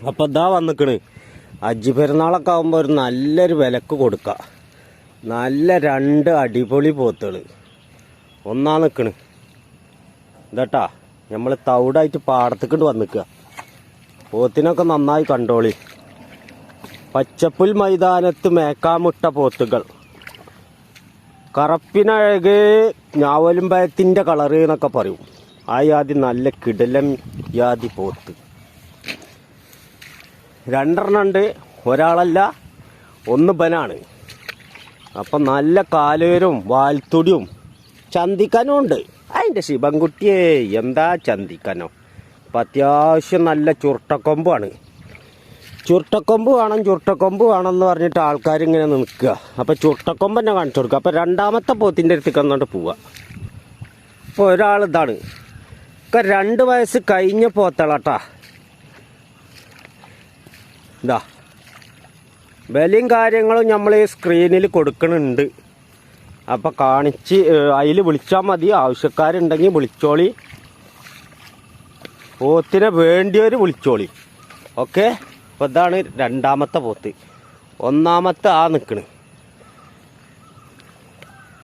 അപ്പം ഇതാ വന്നിക്കണ് ഹജ്ജ് പെരുന്നാളൊക്കെ ആകുമ്പോൾ ഒരു നല്ലൊരു വിലക്ക് കൊടുക്കുക. നല്ല 2 അടിപൊളി പോത്തുകൾ ഒന്നാ നിൽക്കണ്. ഇതട്ടാ നമ്മൾ തവിടായിട്ട് പാടത്തേക്കൊണ്ട് വന്നിക്കുക. പോത്തിനൊക്കെ നന്നായി കണ്ടോളി. പച്ചപ്പുൽ മൈതാനത്ത് മേക്കാമുട്ട പോത്തുകൾ, കറപ്പിനഴക് ഞാവലുംപഴത്തിൻ്റെ കളറ് എന്നൊക്കെ പറയും. ആ യാതി നല്ല കിടലം യാതി പോത്ത് 2 ഉണ്ട്. ഒരാളല്ല, 1 ബനാണ്. അപ്പം നല്ല കാലേരും വാൽത്തുടിയും ചന്തിക്കനും ഉണ്ട്. അതിൻ്റെ ശിവൻകുട്ടിയെ എന്താ ചന്തിക്കനോ. അപ്പം അത്യാവശ്യം നല്ല ചുരുട്ടക്കൊമ്പാണ്. ചുരുട്ടക്കൊമ്പ് വേണമെന്ന് പറഞ്ഞിട്ട് ആൾക്കാരിങ്ങനെ നിൽക്കുക. അപ്പം ചുരുട്ടക്കൊമ്പ് തന്നെ കാണിച്ചു കൊടുക്കുക. അപ്പം 2ാമത്തെ പോത്തിൻ്റെ അടുത്തേക്ക് വന്നിട്ട് പോവുക. അപ്പോൾ ഒരാൾ ഇതാണ് ഒക്കെ 2 വയസ്സ് കഴിഞ്ഞ പോത്തളാട്ടാ. ഇതാ വിലയും കാര്യങ്ങളും നമ്മൾ ഈ സ്ക്രീനിൽ കൊടുക്കുന്നുണ്ട്. അപ്പം കാണിച്ച് അതിൽ വിളിച്ചാൽ മതി. ആവശ്യക്കാരുണ്ടെങ്കിൽ വിളിച്ചോളി. പോത്തിനെ വേണ്ടിയവർ വിളിച്ചോളി. ഓക്കെ. അപ്പോൾ ഇതാണ് 2ാമത്തെ പോത്ത്. 1ാമത്തെ ആ നിൽക്കണ്.